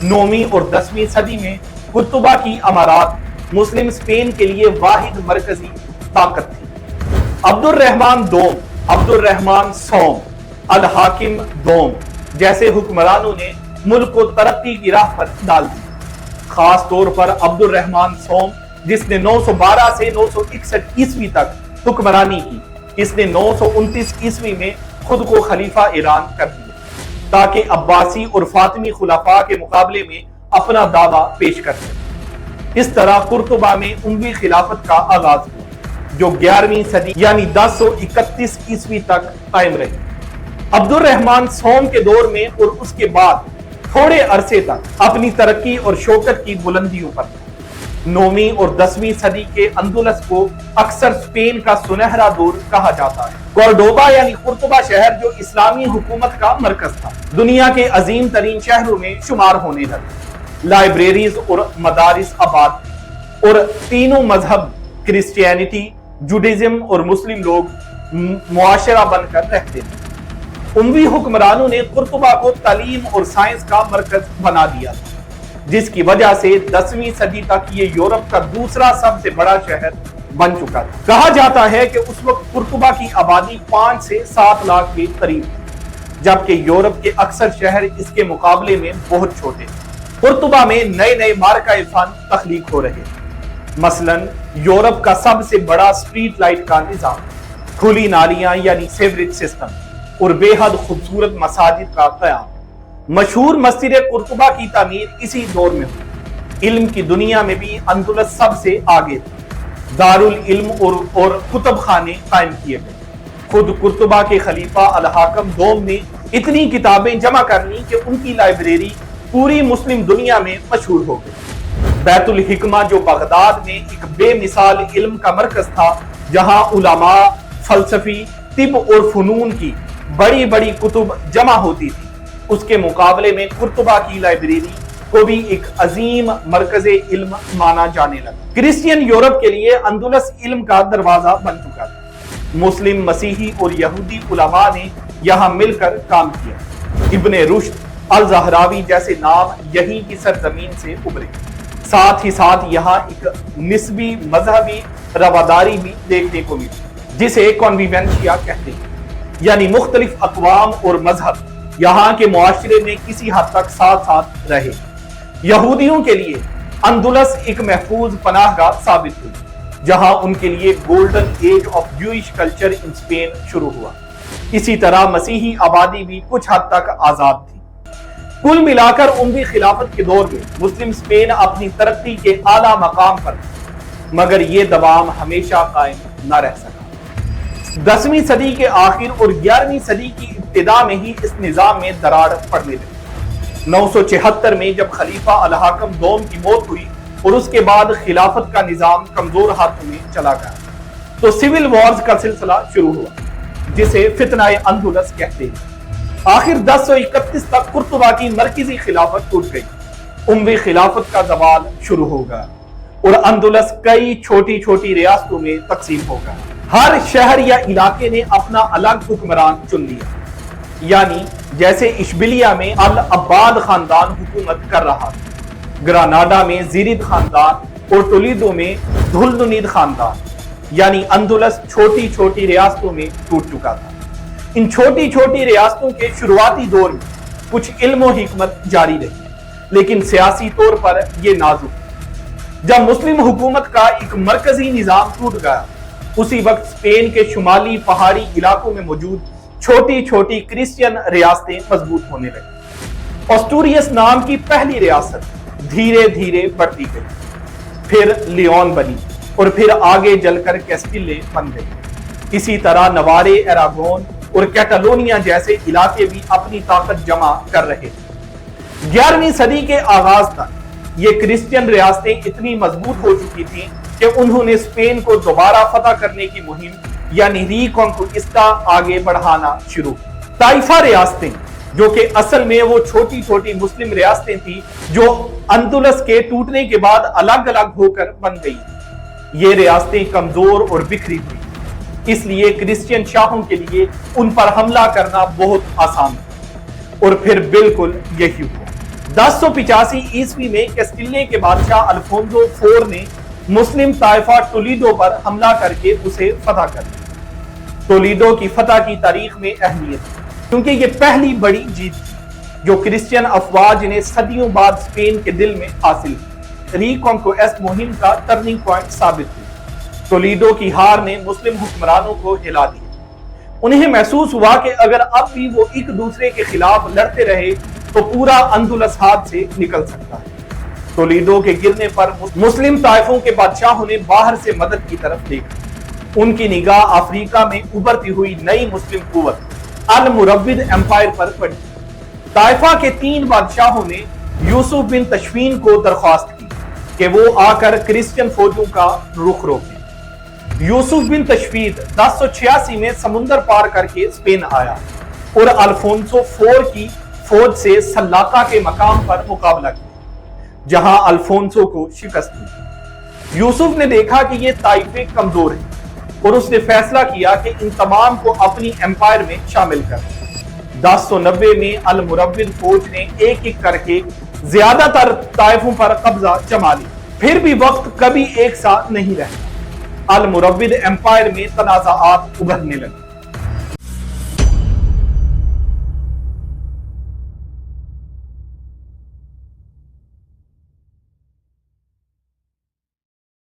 9वीं और 10वीं सदी में कुर्तुबा की अमारात मुस्लिम स्पेन के लिए वाहिद मरकजी ताकत थी। अब्दुर्रहमान दोम, अब्दुर्रहमान सोम, अल हाकिम दोम जैसे हुक्मरानों ने मुल्क को तरक्की की राह पर डाल दी। खास तौर पर अब्दुर्रहमान सोम, जिसने 912 से 961 ईस्वी तक हुक्मरानी की, इसने 929 ईस्वी में खुद को खलीफा ऐलान कर दिया ताकि अब्बासी और फातिमी खुलाफा के मुकाबले में अपना दावा पेश कर सके। इस तरह कुर्तुबा में उमवी खिलाफत का आगाज हुआ जो 11वीं सदी यानी 1031 ईस्वी तक कायम रही। अब्दुर्रहमान सोम के दौर में और उसके बाद थोड़े अरसे तक अपनी तरक्की और शौकत की बुलंदियों पर 9वीं और 10वीं सदी के अंदुलस को अक्सर स्पेन का सुनहरा दौर कहा जाता है। कॉर्डोबा यानी कुर्तुबा शहर जो इस्लामी हुकूमत का मरकज था, दुनिया के अजीम तरीन शहरों में शुमार होने लगे। लाइब्रेरीज और मदारिस आबाद और तीनों मजहब क्रिश्चियनिटी, जुडिज्म और मुस्लिम लोग मुआशरा बनकर रहते थे। उमवी हुक्मरानों ने कुर्तुबा को तालीम और साइंस का मरकज बना दिया था, जिसकी वजह से 10वीं सदी तक ये यूरोप का दूसरा सबसे बड़ा शहर बन चुका था। कहा जाता है कि उस वक्त कुर्तुबा की आबादी 5 से 7 लाख के करीब थी, जबकि यूरोप के अक्सर शहर इसके मुकाबले में बहुत छोटे। कुर्तुबा में नए नए मार्का फन तख्लीक हो रहे, मसलन यूरोप का सबसे बड़ा स्ट्रीट लाइट का निजाम, खुली नालियां यानी सेवरेज सिस्टम और बेहद खूबसूरत मसाजिद का क़याम। मशहूर मस्जिद कुर्तुबा की तामीर इसी दौर में हुई। इल्म की दुनिया में भी अंदुलस सबसे आगे था। दारुल इल्म और कुतुब खाने कायम किए गए। खुद कुर्तुबा के खलीफा अल हाकिम दोम ने इतनी किताबें जमा कर ली कि उनकी लाइब्रेरी पूरी मुस्लिम दुनिया में मशहूर हो गई। बैतुल हिकमा जो बगदाद में एक बेमिसाल इल्म का मरकज था, जहां उलमा, फलसफी, तिब और फनून की बड़ी बड़ी कुतुब जमा होती थी, उसके मुकाबले में कुर्तुबा की लाइब्रेरी को भी एक अजीम मरकज़े इल्म माना जाने लगा। क्रिश्चियन यूरोप के लिए अंदुलस इल्म का दरवाजा बन चुका था। मुस्लिम, मसीही और यहूदी उलमा ने यहाँ मिलकर काम किया। इब्ने रुश्द, अल ज़हरावी जैसे नाम यहीं की सरजमीन से उभरे। साथ ही साथ यहाँ एक निस्बी मजहबी रवादारी भी देखने को मिली, जिसे कॉन्विवेंशिया कहते हैं, यानी मुख्तलिफ अक़वाम और मजहब यहाँ के मुआशरे में किसी हद तक साथ साथ रहे। यहूदियों के लिए अंदुलस एक महफूज पनाहगाह साबित हुई, जहां उनके लिए golden age of Jewish culture in Spain शुरू हुआ। इसी तरह मसीही आबादी भी कुछ हद तक आजाद थी। कुल मिलाकर उमवी खिलाफत के दौर में मुस्लिम स्पेन अपनी तरक्की के आला मकाम पर, मगर ये दवाम हमेशा कायम न रह सका। 10वीं सदी के आखिर और 11वीं सदी की इब्तिदा में ही इस निजाम में दरार पड़ने लगी। 976 में जब खलीफा अल हाकिम दोम की मौत हुई और उसके बाद खिलाफत का निजाम कमजोर हाथों में चला गया, तो सिविल वॉर्स का सिलसिला शुरू हुआ, जिसे फितनाए अंदुलस कहते हैं। आखिर 1031 तक कुर्तुबा की मरकजी खिलाफत टूट गई, उमवी खिलाफत का जवाल शुरू हो गया और अंदुलस कई छोटी छोटी रियासतों में तकसीम हो गया। हर शहर या इलाके ने अपना अलग हुक्मरान चुन लिया, यानी जैसे इशबिलिया में अल अब्बाद खानदान हुकूमत कर रहा था, ग्रानाडा में जीरिद खानदान और टोलेडो में धुलनुनीद खानदान, यानी अंदुलस छोटी छोटी रियासतों में टूट चुका था। इन छोटी छोटी रियासतों के शुरुआती दौर में कुछ इल्म और हिकमत जारी रही, लेकिन सियासी तौर पर यह नाजुक। जब मुस्लिम हुकूमत का एक मरकजी निजाम टूट गया, उसी वक्त स्पेन के शुमाली पहाड़ी इलाकों में मौजूद छोटी छोटी क्रिश्चियन रियासतें मजबूत होने लगी। ऑस्टूरियस नाम की पहली रियासत धीरे धीरे बढ़ती गई, फिर लियोन बनी और फिर आगे जलकर कैस्टिले बन गई। इसी तरह नवारे, एरागोन और कैटालोनिया जैसे इलाके भी अपनी ताकत जमा कर रहे थे। 11वीं सदी के आगाज तक ये क्रिश्चियन रियासतें इतनी मजबूत हो चुकी थीं कि उन्होंने स्पेन को दोबारा फतह करने की मुहिम यानी रीकॉन्क्विस्टा आगे बढ़ाना शुरू। ताइफा रियासतें, जो कि असल में वो छोटी छोटी मुस्लिम रियासतें थी जो अंदुलस के टूटने के बाद अलग अलग होकर बन गई, ये रियासतें कमजोर और बिखरी हुई, इसलिए क्रिश्चियन शाहों के लिए उन पर हमला करना बहुत आसान था। और फिर बिल्कुल यही हुआ। 1085 ईस्वी में कैस्टिलिया के बादशाह अल्फोंसो IV ने मुस्लिम ताइफा टोलीडो पर हमला करके उसे फतह कर दिया। टोलीडो की फतह की तारीख में अहमियत है क्योंकि ये पहली बड़ी जीत थी जो क्रिश्चियन अफवाज ने सदियों बाद स्पेन के दिल में हासिल की। रीकॉन्क्वेस्ट मुहिम का टर्निंग पॉइंट साबित हुई। टोलीडो की हार ने मुस्लिम हुक्मरानों को हिला दिया। उन्हें महसूस हुआ कि अगर अब भी वो एक दूसरे के खिलाफ लड़ते रहे तो पूरा अंदुलस हाथ से निकल सकता है। टोलीडो के गिरने पर मुस्लिम ताइफों के बादशाहों ने बाहर से मदद की तरफ देखा। उनकी निगाह अफ्रीका में उभरती हुई नई मुस्लिम कुव्वत अल मुरब्बिद एम्पायर पर पड़ी। ताइफा के 3 बादशाहों ने यूसुफ बिन तशफीन को दरख्वास्त की कि वो आकर क्रिश्चियन फौजों का रुख रोके। यूसुफ बिन तशफीन 1086 में समुंदर पार करके स्पेन आया और अल्फोंसो IV की फौज से सल्लाका के मकाम पर मुकाबला किया जहां अल्फोंसो को शिकस्त हुई। यूसुफ ने देखा कि ये ताइफे कमजोर हैं और उसने फैसला किया कि इन तमाम को अपनी एम्पायर में शामिल कर। 1090 में अल मुरब्बिद फौज ने एक एक करके ज्यादातर ताइफों पर कब्जा जमा लिया। फिर भी वक्त कभी एक साथ नहीं रहा। अल मुरब्बिद एम्पायर में तनाज़ात उभरने लगे।